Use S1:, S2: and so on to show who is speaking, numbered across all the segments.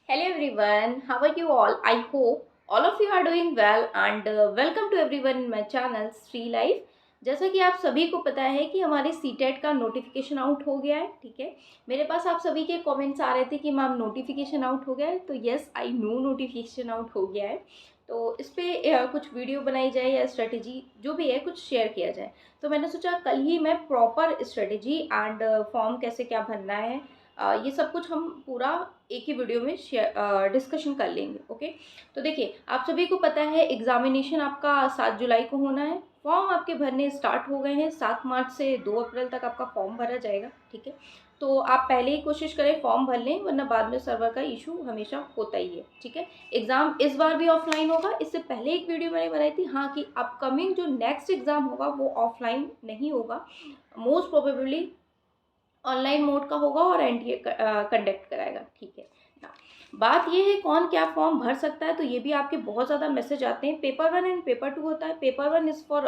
S1: Hello everyone, how are you all? I hope all of you are doing well and welcome to everyone in my channel Sri Life। जैसा कि आप सभी को पता है कि हमारे सीटेट का नोटिफिकेशन आउट हो गया है, ठीक है। मेरे पास आप सभी के कमेंट्स आ रहे थे कि मैम नोटिफिकेशन आउट हो गया है, तो yes I know notification out हो गया है। तो इस पर कुछ वीडियो बनाई जाए या स्ट्रेटेजी जो भी है कुछ शेयर किया जाए। तो मैंने सोचा कल ही मैं प्रॉपर स्ट्रेटेजी एंड फॉर्म कैसे क्या भरना है ये सब कुछ हम पूरा एक ही वीडियो में शेयर डिस्कशन कर लेंगे। ओके, तो देखिए आप सभी को पता है एग्जामिनेशन आपका 7 जुलाई को होना है। फॉर्म आपके भरने स्टार्ट हो गए हैं, 7 मार्च से 2 अप्रैल तक आपका फॉर्म भरा जाएगा, ठीक है। तो आप पहले ही कोशिश करें फॉर्म भर लें, वरना बाद में सर्वर का इशू हमेशा होता ही है, ठीक है। एग्ज़ाम इस बार भी ऑफलाइन होगा। इससे पहले एक वीडियो मैंने बनाई थी हाँ कि अपकमिंग जो नेक्स्ट एग्ज़ाम होगा वो ऑफलाइन नहीं होगा, मोस्ट प्रोबेबली ऑनलाइन मोड का होगा और एनटीए कंडक्ट कराएगा, ठीक है ना। बात ये है कौन क्या फॉर्म भर सकता है, तो ये भी आपके बहुत ज़्यादा मैसेज आते हैं। पेपर 1 एंड पेपर 2 होता है। Paper 1 is for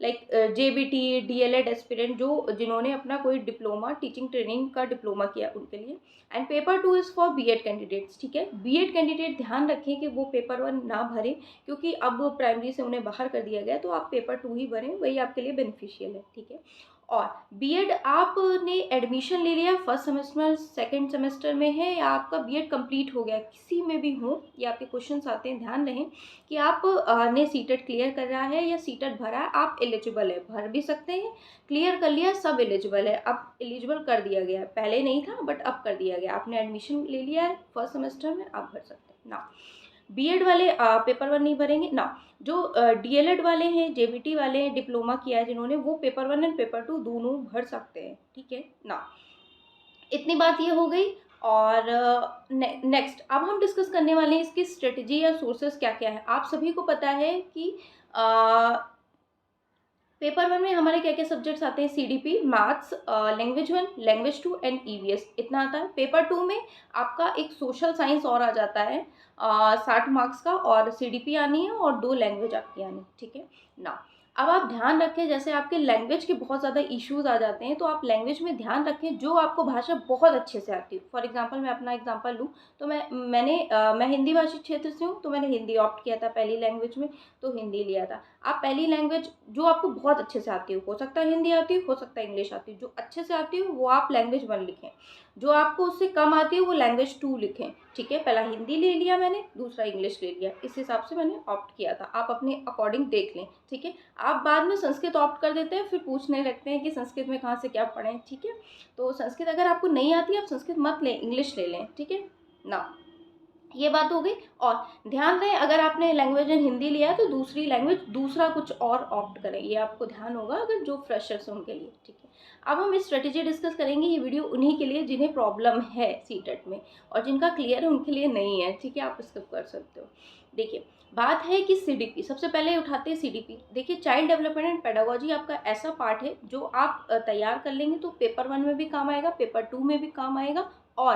S1: like JBT DElEd aspirant जो जिन्होंने अपना कोई डिप्लोमा टीचिंग ट्रेनिंग का डिप्लोमा किया उनके लिए। And paper 2 is for BEd candidates, ठीक है। बीएड कैंडिडेट ध्यान रखें कि वो पेपर 1 ना भरें, क्योंकि अब प्राइमरी से उन्हें बाहर कर दिया गया, तो आप पेपर 2 ही भरें, वही आपके लिए बेनिफिशियल है, ठीक है। और बीएड आपने एडमिशन ले लिया, फर्स्ट सेमेस्टर सेकंड सेमेस्टर में है, या आपका बीएड कंप्लीट हो गया, किसी में भी हो, ये आपके क्वेश्चंस आते हैं। ध्यान रखें कि आप ने सीटेट क्लियर कर रहा है या सीटेट भरा है, आप एलिजिबल है, भर भी सकते हैं। क्लियर कर लिया, सब एलिजिबल है। अब एलिजिबल कर दिया गया है, पहले नहीं था बट अब कर दिया गया। आपने एडमिशन ले लिया है फर्स्ट सेमेस्टर में, आप भर सकते हैं ना। बीएड वाले पेपर 1 नहीं भरेंगे ना। जो डीएलएड वाले हैं, जेबीटी वाले हैं, डिप्लोमा किया है जिन्होंने, वो पेपर 1 एंड पेपर 2 दोनों भर सकते हैं, ठीक है ना। इतनी बात ये हो गई। और नेक्स्ट अब हम डिस्कस करने वाले हैं इसकी स्ट्रेटजी या सोर्सेस क्या क्या है। आप सभी को पता है कि पेपर 1 में हमारे क्या क्या सब्जेक्ट्स आते हैं, CDP, maths, language 1, language 2 and EVS, इतना आता है। पेपर 2 में आपका एक सोशल साइंस और आ जाता है 60 मार्क्स का, और सीडीपी आनी है और 2 लैंग्वेज आपकी आनी, ठीक है ना। अब आप ध्यान रखें, जैसे आपके लैंग्वेज के बहुत ज़्यादा इश्यूज आ जाते हैं, तो आप लैंग्वेज में ध्यान रखें जो आपको भाषा बहुत अच्छे से आती है। फॉर एग्जांपल मैं अपना एग्जांपल लूँ तो मैं हिंदी भाषी क्षेत्र से हूँ, तो मैंने हिंदी ऑप्ट किया था पहली लैंग्वेज में, तो हिंदी लिया था। आप पहली लैंग्वेज जो आपको बहुत अच्छे से आती हो सकता है हिंदी आती हो सकता है इंग्लिश आती हो, जो अच्छे से आती हो वो आप लैंग्वेज 1 लिखें, जो आपको उससे कम आती है वो लैंग्वेज 2 लिखें, ठीक है। पहला हिंदी ले लिया मैंने, दूसरा इंग्लिश ले लिया, इस हिसाब से मैंने ऑप्ट किया था। आप अपने अकॉर्डिंग देख लें, ठीक है। आप बाद में संस्कृत ऑप्ट कर देते हैं, फिर पूछने लगते हैं कि संस्कृत में कहाँ से क्या पढ़ें, ठीक है। तो संस्कृत अगर आपको नहीं आती, आप संस्कृत मत लें, इंग्लिश ले लें, ठीक है ना। ये बात हो गई। और ध्यान दें, अगर आपने लैंग्वेज इन हिंदी लिया है तो दूसरी लैंग्वेज दूसरा कुछ और ऑप्ट करें, ये आपको ध्यान होगा अगर जो फ्रेशर्स हैं उनके लिए, ठीक है। अब हम इस स्ट्रेटेजी डिस्कस करेंगे। ये वीडियो उन्हीं के लिए जिन्हें प्रॉब्लम है सीटेट में, और जिनका क्लियर है उनके लिए नहीं है, ठीक है, आप स्किप कर सकते हो। देखिए बात है कि सीडीपी, सबसे पहले उठाते हैं सीडीपी। देखिए चाइल्ड डेवलपमेंट एंड पेडागोजी आपका ऐसा पार्ट है जो आप तैयार कर लेंगे तो पेपर 1 में भी काम आएगा, पेपर 2 में भी काम आएगा, और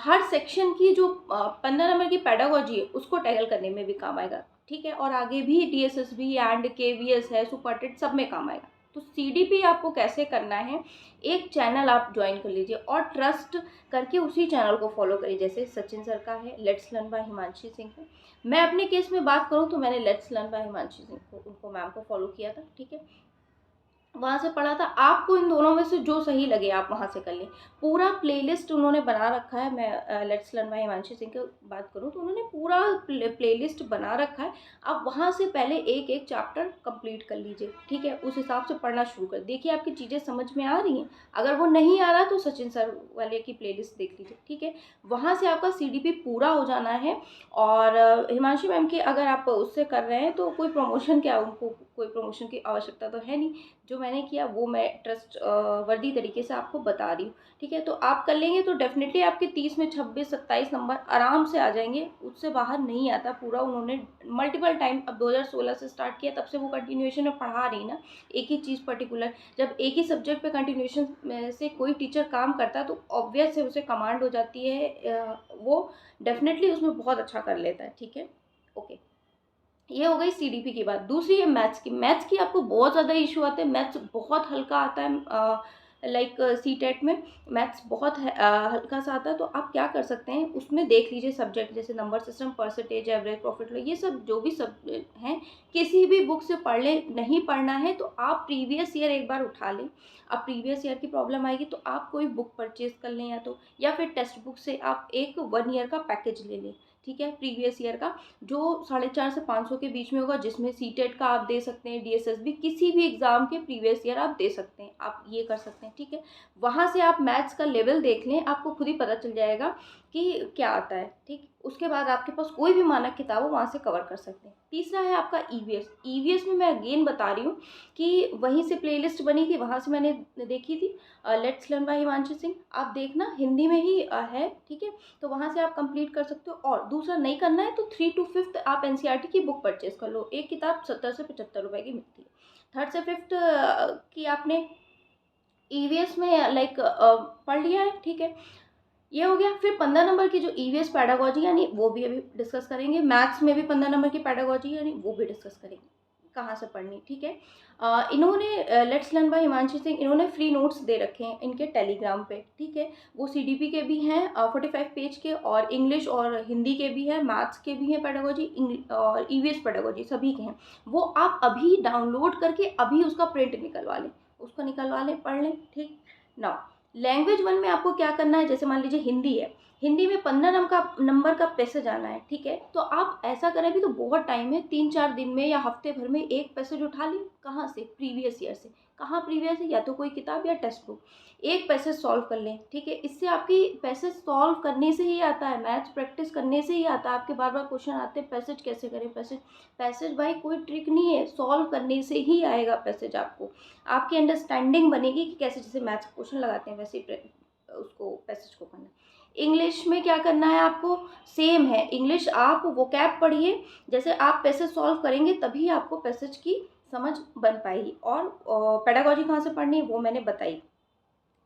S1: हर सेक्शन की जो 15 नंबर की पेडागोजी है उसको टैकल करने में भी काम आएगा, ठीक है। और आगे भी डीएसएसबी एंड केवीएस है, सुपरटेट, सब में काम आएगा। तो सीडीपी आपको कैसे करना है, एक चैनल आप ज्वाइन कर लीजिए और ट्रस्ट करके उसी चैनल को फॉलो करिए। जैसे सचिन सर का है, let's learn by Himanshi Singh है। मैं अपने केस में बात करूँ तो मैंने let's learn by Himanshi Singh को, उनको मैम को फॉलो किया था, ठीक है, वहाँ से पढ़ा था। आपको इन दोनों में से जो सही लगे आप वहाँ से कर लें। पूरा प्लेलिस्ट उन्होंने बना रखा है। मैं let's learn by Himanshi Singh की बात करूँ तो उन्होंने पूरा प्लेलिस्ट बना रखा है। आप वहाँ से पहले एक एक चैप्टर कंप्लीट कर लीजिए, ठीक है, उस हिसाब से पढ़ना शुरू कर देखिए आपकी चीज़ें समझ में आ रही हैं। अगर वो नहीं आ रहा तो सचिन सर वाले की प्लेलिस्ट देख लीजिए, ठीक है। वहाँ से आपका सीडीपी पूरा हो जाना है। और हिमांशी मैम की अगर आप उससे कर रहे हैं तो कोई प्रमोशन, क्या उनको कोई प्रमोशन की आवश्यकता तो है नहीं। जो मैंने किया वो मैं ट्रस्ट वर्दी तरीके से आपको बता रही हूँ, ठीक है। तो आप कर लेंगे तो डेफिनेटली आपके 30 में 26-27 नंबर आराम से आ जाएंगे, उससे बाहर नहीं आता। पूरा उन्होंने मल्टीपल टाइम, अब 2016 से स्टार्ट किया, तब से वो कंटिन्यूएशन में पढ़ा रही ना एक ही चीज़ पर्टिकुलर। जब एक ही सब्जेक्ट पे कंटिन्यूएशन से कोई टीचर काम करता है तो ऑब्वियस है उसे कमांड हो जाती है, वो डेफिनेटली उसमें बहुत अच्छा कर लेता है, ठीक है, ओके। ये हो गई सीडीपी की बात। दूसरी है मैथ्स की। मैथ्स की आपको बहुत ज़्यादा इशू आते हैं, मैथ्स बहुत हल्का आता है। लाइक सीटेट में मैथ्स बहुत हल्का सा आता है, तो आप क्या कर सकते हैं, उसमें देख लीजिए सब्जेक्ट जैसे number system, percentage, average, profit loss, ये सब जो भी सब हैं किसी भी बुक से पढ़ लें। नहीं पढ़ना है तो आप प्रीवियस ईयर एक बार उठा लें। अब प्रीवियस ईयर की प्रॉब्लम आएगी तो आप कोई बुक परचेज कर लें, या फिर टेक्स्ट बुक से आप एक 1 ईयर का पैकेज ले लें, ठीक है, प्रीवियस ईयर का, जो 450 से 500 के बीच में होगा, जिसमें सीटेट का आप दे सकते हैं, डीएसएसबी किसी भी एग्जाम के प्रीवियस ईयर आप दे सकते हैं, आप ये कर सकते हैं, ठीक है। वहाँ से आप मैथ्स का लेवल देख लें, आपको खुद ही पता चल जाएगा कि क्या आता है, ठीक। उसके बाद आपके पास कोई भी मानक किताब हो वहाँ से कवर कर सकते हैं। तीसरा है आपका ईवीएस। ईवीएस में मैं अगेन बता रही हूँ कि वहीं से प्लेलिस्ट बनी थी, वहाँ से मैंने देखी थी, let's learn by Himanshu Singh, आप देखना हिंदी में ही है, ठीक है, तो वहाँ से आप कंप्लीट कर सकते हो। और दूसरा नहीं करना है तो 3 to 5 आप एनसीईआरटी की बुक परचेज कर लो, एक किताब 70 से 75 रुपए की मिलती है। 3rd से 5th की आपने ईवीएस में लाइक पढ़ लिया है, ठीक है, ये हो गया। फिर 15 नंबर की जो ईवीएस पैडागोजी यानी वो भी अभी डिस्कस करेंगे। मैथ्स में भी 15 नंबर की पैडागोजी यानी वो भी डिस्कस करेंगे, कहाँ से पढ़नी, ठीक है। इन्होंने let's learn by Himanshu Singh, इन्होंने फ्री नोट्स दे रखे हैं इनके टेलीग्राम पे, ठीक है, वो सीडीपी के भी हैं 45 पेज के, और इंग्लिश और हिंदी के भी हैं, मैथ्स के भी हैं पैडागोजी, और ईवीएस पैडागोजी सभी के हैं। वो आप अभी डाउनलोड करके अभी उसका प्रिंट निकलवा लें, उसको निकलवा लें, पढ़ लें, ठीक ना। लैंग्वेज 1 में आपको क्या करना है, जैसे मान लीजिए हिंदी है, हिंदी में 15 नंबर का पैसेज आना है, ठीक है, तो आप ऐसा करें, भी तो बहुत टाइम है, 3-4 दिन में या हफ्ते भर में एक पैसेज उठा लें, कहाँ से, प्रीवियस ईयर से। कहाँ प्रीवियस है, या तो कोई किताब या टेक्स्ट बुक, एक पैसेज सॉल्व कर लें, ठीक है। इससे आपकी पैसेज सॉल्व करने से ही आता है, मैथ्स प्रैक्टिस करने से ही आता है। आपके बार बार क्वेश्चन आते हैं पैसेज कैसे करें, पैसेज भाई कोई ट्रिक नहीं है, सॉल्व करने से ही आएगा पैसेज। आपको आपकी अंडरस्टैंडिंग बनेगी कि कैसे, जैसे मैथ्स क्वेश्चन लगाते हैं वैसे उसको पैसेज को करना। इंग्लिश में क्या करना है आपको, सेम है, इंग्लिश आप वोकैब पढ़िए, जैसे आप पैसेज सॉल्व करेंगे तभी आपको पैसेज की समझ बन पाएगी। और पेडागोजी कहाँ से पढ़नी है वो मैंने बताई,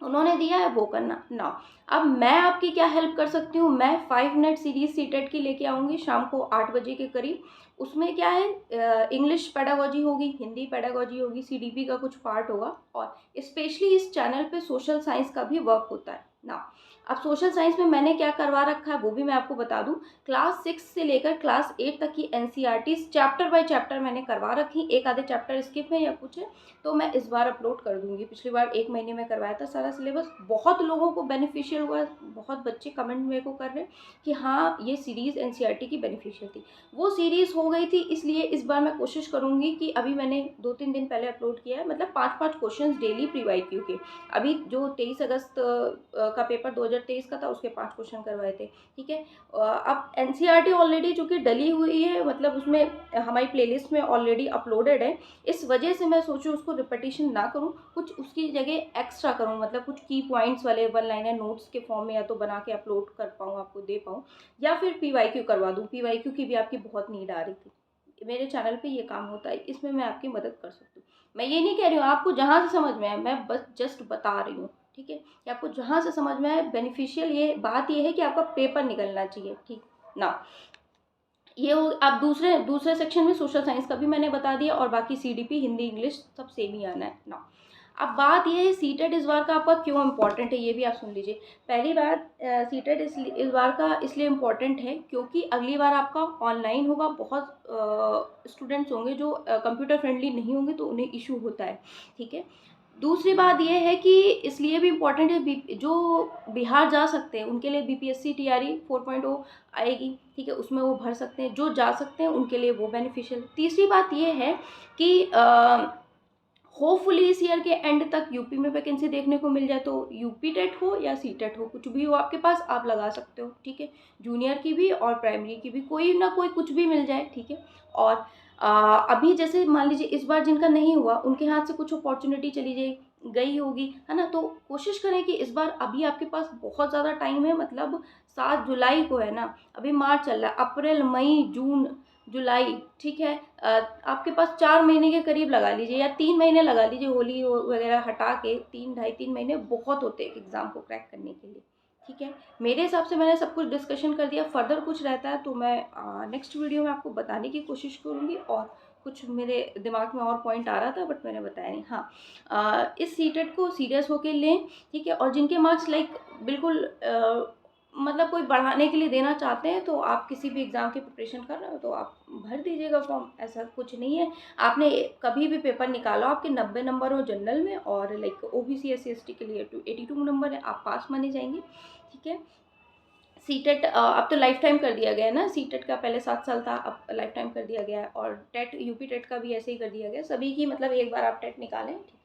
S1: उन्होंने दिया है वो करना ना। अब मैं आपकी क्या हेल्प कर सकती हूँ, मैं 5 मिनट सीरीज सीटेट की लेके आऊँगी शाम को 8 बजे के करीब। उसमें क्या है, इंग्लिश पेडागोजी होगी, हिंदी पेडागोजी होगी, सीडीपी का कुछ पार्ट होगा, और स्पेशली इस चैनल पे सोशल साइंस का भी वर्क होता है ना। अब सोशल साइंस में मैंने क्या करवा रखा है वो भी मैं आपको बता दूं। क्लास 6 से लेकर क्लास 8 तक की एनसीईआरटी चैप्टर बाय चैप्टर मैंने करवा रखी, एक आधे चैप्टर स्किप है या कुछ है तो मैं इस बार अपलोड कर दूंगी। पिछली बार 1 महीने में करवाया था सारा सिलेबस, बहुत लोगों को बेनिफिशियल हुआ, बहुत बच्चे कमेंट मेरे को कर रहे हैं कि हाँ ये सीरीज़ एनसीईआरटी की बेनिफिशियल थी। वो सीरीज़ हो गई थी, इसलिए इस बार मैं कोशिश करूँगी कि अभी मैंने 2-3 दिन पहले अपलोड किया है, मतलब 5-5 क्वेश्चन डेली प्री वाईक्यू के। अभी जो 23 अगस्त का पेपर 2023 का था उसके 5 क्वेश्चन करवाए थे, ठीक है। अब एनसीईआरटी ऑलरेडी चूँकि डली हुई है, मतलब उसमें हमारी प्लेलिस्ट में ऑलरेडी अपलोडेड है, इस वजह से मैं सोचूं उसको रिपीटिशन ना करूं, कुछ उसकी जगह एक्स्ट्रा करूं, मतलब कुछ की पॉइंट्स वाले 1 लाइनर नोट्स के फॉर्म में या तो बना के अपलोड कर पाऊँ, आपको दे पाऊँ, या फिर पीवाईक्यू करवा दूं। पीवाईक्यू की भी आपकी बहुत नीड आ रही थी, मेरे चैनल पे ये काम होता है, इसमें मैं आपकी मदद कर सकती हूँ। मैं ये नहीं कह रही हूँ आपको जहाँ से समझ में आए, मैं बस जस्ट बता रही हूँ, ठीक है, कि आपको जहाँ से समझ में आए। बेनिफिशियल ये बात ये है कि आपका पेपर निकलना चाहिए, ठीक ना। ये हो, आप दूसरे सेक्शन में सोशल साइंस का भी मैंने बता दिया, और बाकी सीडीपी, हिंदी, इंग्लिश सब सेम ही आना है ना। अब बात ये है सीटेट इस बार का आपका क्यों इम्पोर्टेंट है, ये भी आप सुन लीजिए। पहली बात, सीटेट इस बार का इसलिए इम्पोर्टेंट है क्योंकि अगली बार आपका ऑनलाइन होगा। बहुत स्टूडेंट्स होंगे जो कंप्यूटर फ्रेंडली नहीं होंगे तो उन्हें इशू होता है, ठीक है। दूसरी बात यह है कि इसलिए भी इम्पोर्टेंट है, जो बिहार जा सकते हैं उनके लिए बीपीएससी टीआरई 4.0 आएगी, ठीक है, उसमें वो भर सकते हैं, जो जा सकते हैं उनके लिए वो बेनिफिशियल। तीसरी बात ये है कि होपफुली इस ईयर के एंड तक यूपी में वैकेंसी देखने को मिल जाए, तो यूपी टेट हो या सी टेट हो, कुछ भी हो आपके पास आप लगा सकते हो, ठीक है, जूनियर की भी और प्राइमरी की भी, कोई ना कोई कुछ भी मिल जाए, ठीक है। और अभी जैसे मान लीजिए इस बार जिनका नहीं हुआ उनके हाथ से कुछ अपॉर्चुनिटी चली गई होगी, है ना, तो कोशिश करें कि इस बार, अभी आपके पास बहुत ज़्यादा टाइम है, मतलब 7 जुलाई को है ना, अभी मार्च चल रहा है, अप्रैल, मई, जून, जुलाई, ठीक है, आपके पास 4 महीने के करीब लगा लीजिए, या 3 महीने लगा लीजिए, होली वगैरह हटा के 3-2.5-3 महीने बहुत होते हैं एग्ज़ाम को क्रैक करने के लिए, ठीक है। मेरे हिसाब से मैंने सब कुछ डिस्कशन कर दिया, फर्दर कुछ रहता है तो मैं नेक्स्ट वीडियो में आपको बताने की कोशिश करूँगी और कुछ मेरे दिमाग में और पॉइंट आ रहा था बट मैंने बताया नहीं। हाँ, इस सीटेट को सीरियस होके लें, ठीक है। और जिनके मार्क्स लाइक बिल्कुल मतलब कोई बढ़ाने के लिए देना चाहते हैं, तो आप किसी भी एग्ज़ाम की प्रिपरेशन कर रहे हो तो आप भर दीजिएगा फॉर्म, ऐसा कुछ नहीं है। आपने कभी भी पेपर निकालो, आपके 90 नंबर हो जनरल में और लाइक ओबीसी एससी एसटी के लिए 82 नंबर है, आप पास माने जाएंगे, ठीक है। सीटेट अब तो लाइफ टाइम कर दिया गया है ना, सीटेट का पहले 7 साल था, अब लाइफ टाइम कर दिया गया है। और टेट, यूपी टेट का भी ऐसे ही कर दिया गया है सभी की, मतलब एक बार आप टेट निकालें, ठीक है।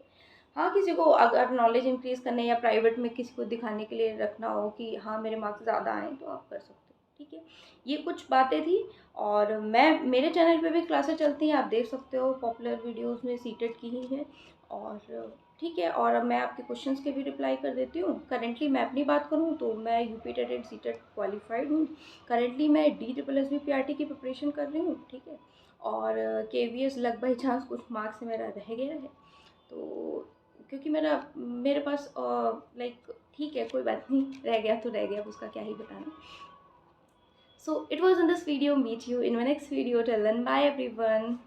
S1: हाँ, किसी को अगर नॉलेज इंक्रीज़ करने या प्राइवेट में किसी को दिखाने के लिए रखना हो कि हाँ मेरे मार्क्स ज़्यादा आएँ, तो आप कर सकते हो, ठीक है। ये कुछ बातें थी। और मैं, मेरे चैनल पे भी क्लासेस चलती हैं, आप देख सकते हो, पॉपुलर वीडियोज़ में सीटेट की ही है। और ठीक है, और अब मैं आपके क्वेश्चंस के भी रिप्लाई कर देती हूँ। करंटली मैं अपनी बात करूँ तो मैं UP TET and CTET qualified हूँ। करंटली मैं DSSB PRT की प्रिपरेशन कर रही हूँ, ठीक है। और KVS लक बाई चांस कुछ मार्क्स से मेरा रह गया है, तो क्योंकि मेरे पास लाइक ठीक है, कोई बात नहीं, रह गया तो रह गया, अब उसका क्या ही बताना। So it was in this video, meet you in my next video, till then bye everyone.